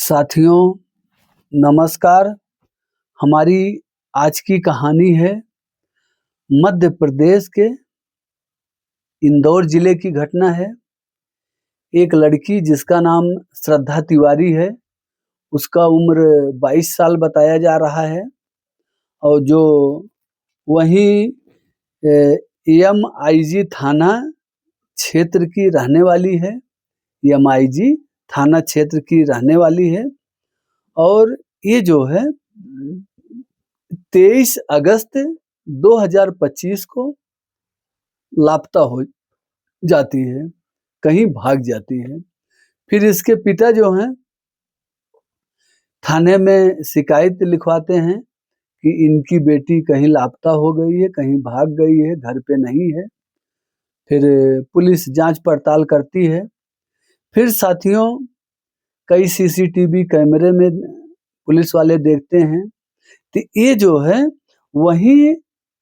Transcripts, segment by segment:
साथियों नमस्कार। हमारी आज की कहानी है मध्य प्रदेश के इंदौर जिले की घटना है। एक लड़की जिसका नाम श्रद्धा तिवारी है, उसका उम्र 22 साल बताया जा रहा है और जो वहीं एमआईजी थाना क्षेत्र की रहने वाली है। एमआईजी थाना क्षेत्र की रहने वाली है और ये जो है 23 अगस्त 2025 को लापता हो जाती है, कहीं भाग जाती है। फिर इसके पिता जो हैं थाने में शिकायत लिखवाते हैं कि इनकी बेटी कहीं लापता हो गई है, कहीं भाग गई है, घर पे नहीं है। फिर पुलिस जांच पड़ताल करती है। फिर साथियों कई सीसीटीवी कैमरे में पुलिस वाले देखते हैं तो ये जो है वहीं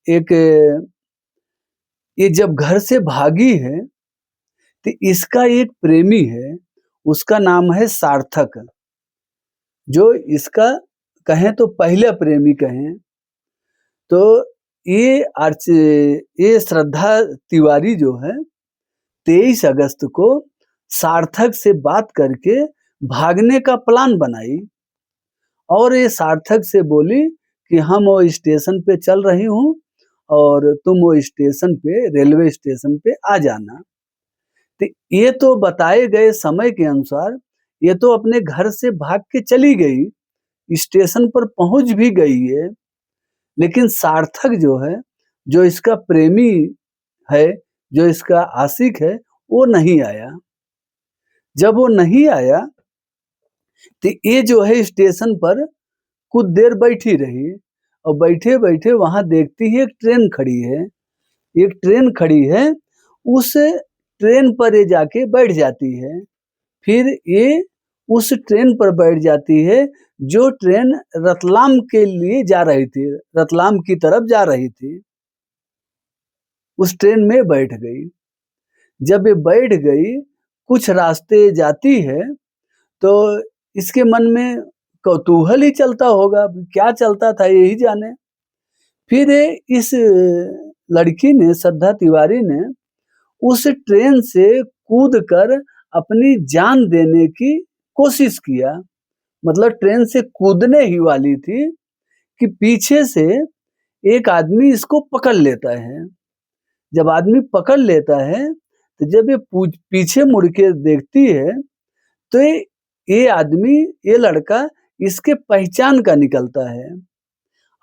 एक ये जब घर से भागी है तो इसका एक प्रेमी है, उसका नाम है सार्थक, जो इसका कहें तो पहला प्रेमी कहें। तो ये श्रद्धा तिवारी जो है 23 अगस्त को सार्थक से बात करके भागने का प्लान बनाई और ये सार्थक से बोली कि हम वो स्टेशन पे चल रही हूँ और तुम वो स्टेशन पे रेलवे स्टेशन पे आ जाना। तो ये तो बताए गए समय के अनुसार ये तो अपने घर से भाग के चली गई, स्टेशन पर पहुंच भी गई है, लेकिन सार्थक जो है, जो इसका प्रेमी है, जो इसका आशिक है, वो नहीं आया। जब वो नहीं आया तो ये जो है स्टेशन पर कुछ देर बैठी रही और बैठे बैठे वहां देखती है एक ट्रेन खड़ी है। एक ट्रेन खड़ी है, उस ट्रेन पर ये जाके बैठ जाती है। फिर ये उस ट्रेन पर बैठ जाती है जो ट्रेन रतलाम के लिए जा रही थी, रतलाम की तरफ जा रही थी। उस ट्रेन में बैठ गई। जब ये बैठ गई, कुछ रास्ते जाती है तो इसके मन में कौतूहल ही चलता होगा, क्या चलता था यही जाने। फिर इस लड़की ने, श्रद्धा तिवारी ने, उस ट्रेन से कूदकर अपनी जान देने की कोशिश किया। मतलब ट्रेन से कूदने ही वाली थी कि पीछे से एक आदमी इसको पकड़ लेता है। जब आदमी पकड़ लेता है तो जब ये पीछे मुड़ के देखती है तो ये आदमी, ये लड़का इसके पहचान का निकलता है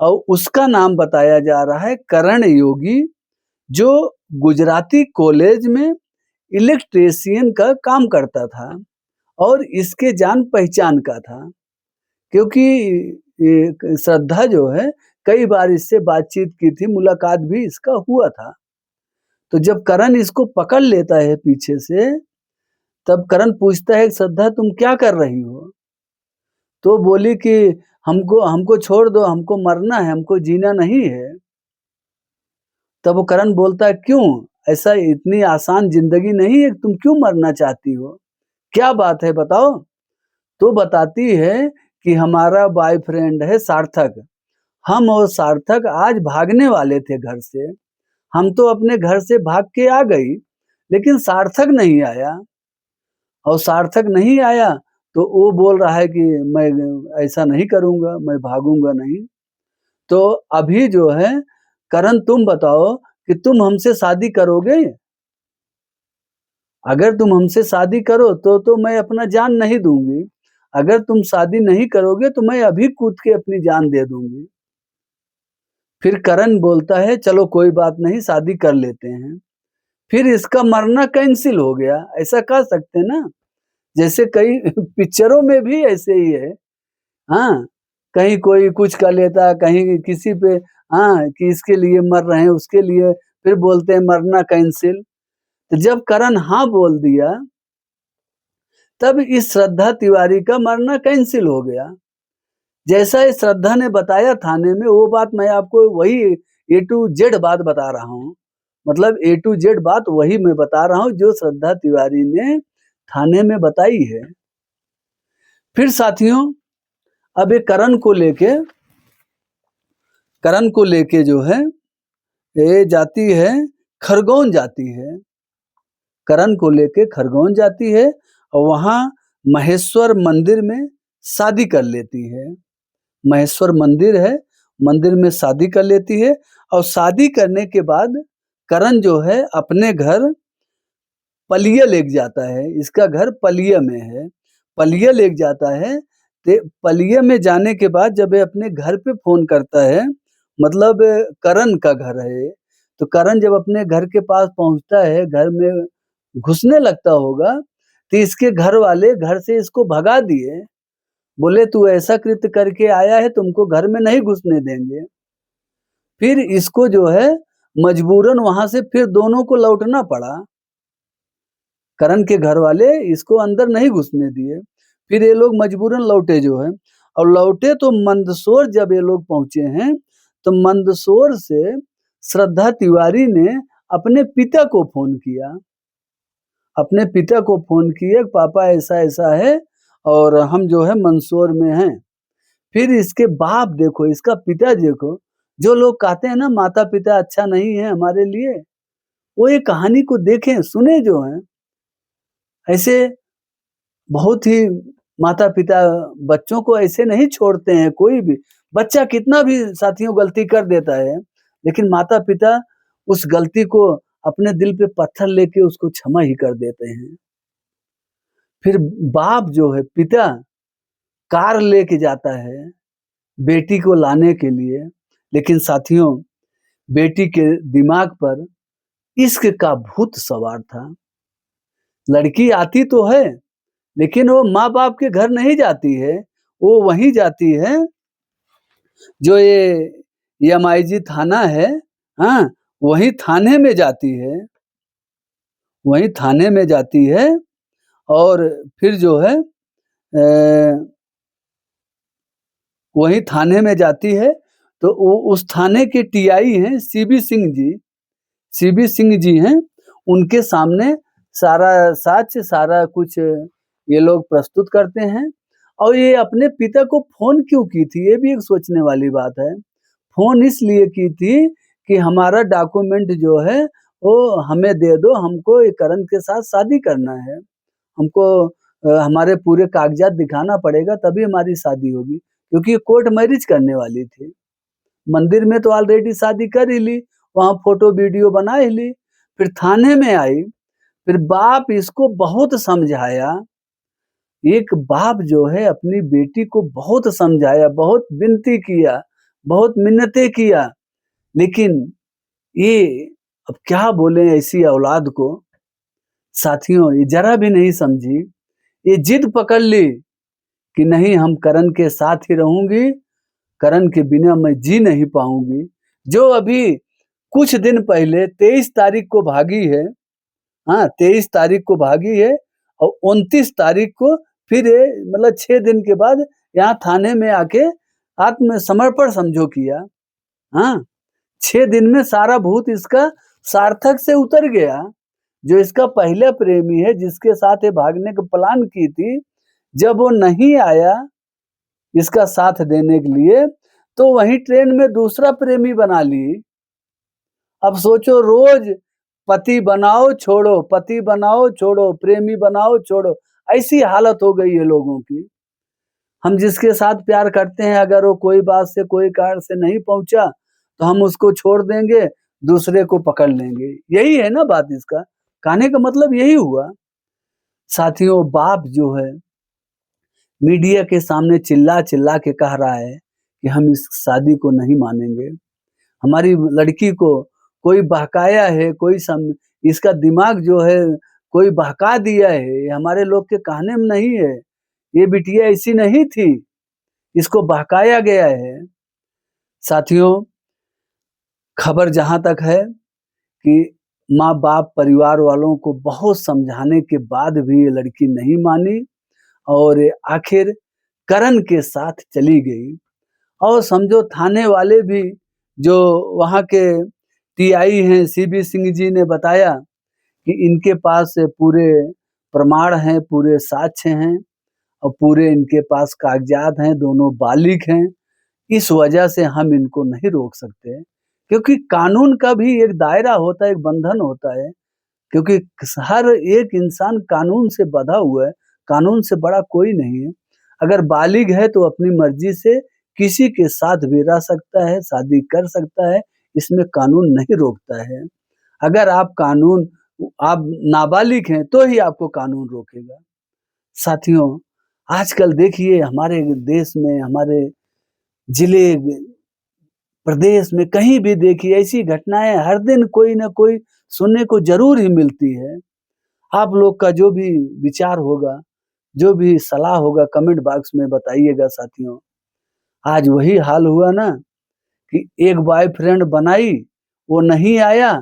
और उसका नाम बताया जा रहा है करण योगी, जो गुजराती कॉलेज में इलेक्ट्रीशियन का काम करता था और इसके जान पहचान का था, क्योंकि ये श्रद्धा जो है कई बार इससे बातचीत की थी, मुलाकात भी इसका हुआ था। तो जब करण इसको पकड़ लेता है पीछे से, तब करण पूछता है श्रद्धा तुम क्या कर रही हो? तो बोली कि हमको हमको छोड़ दो, हमको मरना है, हमको जीना नहीं है। तब वो करण बोलता है क्यों? ऐसा इतनी आसान जिंदगी नहीं है, तुम क्यों मरना चाहती हो? क्या बात है बताओ? तो बताती है कि हमारा बॉयफ्रेंड है सार्थक, हम और सार्थक आज भागने वाले थे घर से। हम तो अपने घर से भाग के आ गई, लेकिन सार्थक नहीं आया। और सार्थक नहीं आया तो वो बोल रहा है कि मैं ऐसा नहीं करूंगा, मैं भागूंगा नहीं। तो अभी जो है करण तुम बताओ कि तुम हमसे शादी करोगे? अगर तुम हमसे शादी करो तो मैं अपना जान नहीं दूंगी, अगर तुम शादी नहीं करोगे तो मैं अभी कूद के अपनी जान दे दूंगी। फिर करण बोलता है चलो कोई बात नहीं, शादी कर लेते हैं। फिर इसका मरना कैंसिल हो गया, ऐसा कह सकते हैं ना। जैसे कई पिक्चरों में भी ऐसे ही है। हाँ, कहीं कोई कुछ कर लेता, कहीं किसी पे, हाँ, कि इसके लिए मर रहे हैं, उसके लिए, फिर बोलते हैं मरना कैंसिल। तो जब करण हाँ बोल दिया, तब इस श्रद्धा तिवारी का मरना कैंसिल हो गया। जैसा इस श्रद्धा ने बताया थाने में, वो बात मैं आपको वही ए टू जेड बात बता रहा हूँ। मतलब ए टू जेड बात वही मैं बता रहा हूँ जो श्रद्धा तिवारी ने थाने में बताई है। फिर साथियों अब ये करण को लेके जो है ये जाती है खरगोन जाती है। करण को लेके खरगोन जाती है और वहां महेश्वर मंदिर में शादी कर लेती है। महेश्वर मंदिर है, मंदिर में शादी कर लेती है और शादी करने के बाद करण जो है अपने घर पलिया लेके जाता है। इसका घर पलिया में है। पलिया लेके जाता है। पलिया में जाने के बाद जब ये अपने घर पे फोन करता है, मतलब करण का घर है, तो करण जब अपने घर के पास पहुंचता है, घर में घुसने लगता होगा, तो इसके घर वाले घर से इसको भगा दिए। बोले तू ऐसा कृत्य करके आया है, तुमको घर में नहीं घुसने देंगे। फिर इसको जो है मजबूरन वहां से फिर दोनों को लौटना पड़ा। करण के घर वाले इसको अंदर नहीं घुसने दिए। फिर ये लोग मजबूरन लौटे जो है, और लौटे तो मंदसौर जब ये लोग पहुंचे हैं, तो मंदसौर से श्रद्धा तिवारी ने अपने पिता को फोन किया। अपने पिता को फोन किए, पापा ऐसा ऐसा है और हम जो है मंदसौर में हैं। फिर इसके बाप देखो, इसका पिता देखो, जो लोग कहते हैं ना माता पिता अच्छा नहीं है हमारे लिए, वो ये कहानी को देखें सुने जो हैं। ऐसे बहुत ही माता पिता बच्चों को ऐसे नहीं छोड़ते हैं। कोई भी बच्चा कितना भी साथियों गलती कर देता है, लेकिन माता पिता उस गलती को अपने दिल पे पत्थर लेके उसको क्षमा ही कर देते हैं। फिर बाप जो है, पिता कार लेके जाता है बेटी को लाने के लिए, लेकिन साथियों बेटी के दिमाग पर इश्क का भूत सवार था। लड़की आती तो है, लेकिन वो माँ बाप के घर नहीं जाती है, वो वहीं जाती है जो ये एमआईजी थाना है, हाँ, वहीं थाने में जाती है। वहीं थाने में जाती है और फिर जो है वहीं थाने में जाती है, तो उस थाने के टीआई हैं सीबी सिंह जी। सीबी सिंह जी हैं, उनके सामने सारा साक्ष्य सारा कुछ ये लोग प्रस्तुत करते हैं। और ये अपने पिता को फोन क्यों की थी, ये भी एक सोचने वाली बात है। फोन इसलिए की थी कि हमारा डॉक्यूमेंट जो है वो हमें दे दो, हमको ये करण के साथ शादी करना है। हमको हमारे पूरे कागजात दिखाना पड़ेगा तभी हमारी शादी होगी, क्योंकि ये कोर्ट मैरिज करने वाली थी। मंदिर में तो ऑलरेडी शादी कर ही ली, वहां फोटो वीडियो बना ही ली। फिर थाने में आई, फिर बाप इसको बहुत समझाया। एक बाप जो है अपनी बेटी को बहुत समझाया, बहुत विनती किया, बहुत मिन्नतें किया, लेकिन ये अब क्या बोले ऐसी औलाद को। साथियों ये जरा भी नहीं समझी, ये जिद पकड़ ली कि नहीं हम करण के साथ ही रहूंगी, करण के बिना मैं जी नहीं पाऊंगी। जो अभी कुछ दिन पहले 23 तारीख को भागी है, हाँ 23 तारीख को भागी है और 29 तारीख को फिर मतलब 6 दिन के बाद यहाँ थाने में आके आत्मसमर्पण समझो किया। हाँ 6 दिन में सारा भूत इसका सार्थक से उतर गया। जो इसका पहला प्रेमी है जिसके साथ ये भागने का प्लान की थी, जब वो नहीं आया इसका साथ देने के लिए, तो वही ट्रेन में दूसरा प्रेमी बना ली। अब सोचो रोज पति बनाओ छोड़ो, पति बनाओ छोड़ो, प्रेमी बनाओ छोड़ो, ऐसी हालत हो गई है लोगों की। हम जिसके साथ प्यार करते हैं अगर वो कोई बात से कोई कारण से नहीं पहुंचा तो हम उसको छोड़ देंगे, दूसरे को पकड़ लेंगे। यही है ना बात इसका, कहने का मतलब यही हुआ। साथियों बाप जो है मीडिया के सामने चिल्ला चिल्ला के कह रहा है कि हम इस शादी को नहीं मानेंगे। हमारी लड़की को कोई बहकाया है, इसका दिमाग जो है कोई बहका दिया है, ये हमारे लोग के कहने में नहीं है। ये बिटिया ऐसी नहीं थी, इसको बहकाया गया है। साथियों खबर जहां तक है कि माँ बाप परिवार वालों को बहुत समझाने के बाद भी ये लड़की नहीं मानी और आखिर करण के साथ चली गई। और समझो थाने वाले भी जो वहां के टीआई हैं सीबी सिंह जी ने बताया कि इनके पास पूरे प्रमाण हैं, पूरे साक्ष्य हैं और पूरे इनके पास कागजात हैं, दोनों बालिग हैं। इस वजह से हम इनको नहीं रोक सकते, क्योंकि कानून का भी एक दायरा होता है, एक बंधन होता है, क्योंकि हर एक इंसान कानून से बँधा हुआ है, कानून से बड़ा कोई नहीं है। अगर बालिग है तो अपनी मर्ज़ी से किसी के साथ भी रह सकता है, शादी कर सकता है, इसमें कानून नहीं रोकता है। अगर आप नाबालिग हैं तो ही आपको कानून रोकेगा। साथियों, आजकल देखिए हमारे देश में, हमारे जिले, प्रदेश में कहीं भी देखिए ऐसी घटनाएँ हर दिन कोई न कोई सुनने को ज़रूर ही मिलती है। आप लोग का जो भी विचार होगा, जो भी सलाह होगा कमेंट बॉक्स में बताइएगा साथियों। आज वही हाल हुआ ना कि एक बॉयफ्रेंड बनाई, वो नहीं आया,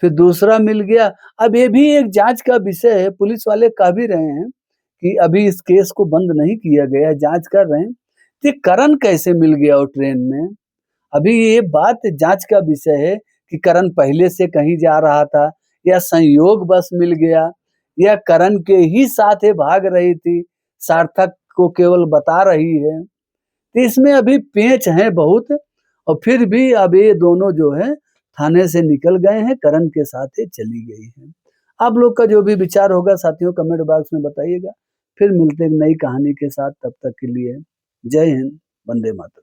फिर दूसरा मिल गया। अब ये भी एक जाँच का विषय है, पुलिस वाले कह भी रहे हैं कि अभी इस केस को बंद नहीं किया गया है, जाँच कर रहे हैं। ये करण कैसे मिल गया वो ट्रेन में? अभी ये बात जाँच का विषय है कि करण पहले से कहीं जा रहा था या संयोगवश मिल गया या करण के ही साथ ये भाग रही थी, सार्थक को केवल बता रही है। तो इसमें अभी पेच हैं बहुत और फिर भी अब ये दोनों जो है थाने से निकल गए हैं, करण के साथ ये चली गई हैं। आप लोग का जो भी विचार होगा साथियों कमेंट बॉक्स में बताइएगा। फिर मिलते हैं एक नई कहानी के साथ, तब तक के लिए जय हिंद, वंदे मातरम।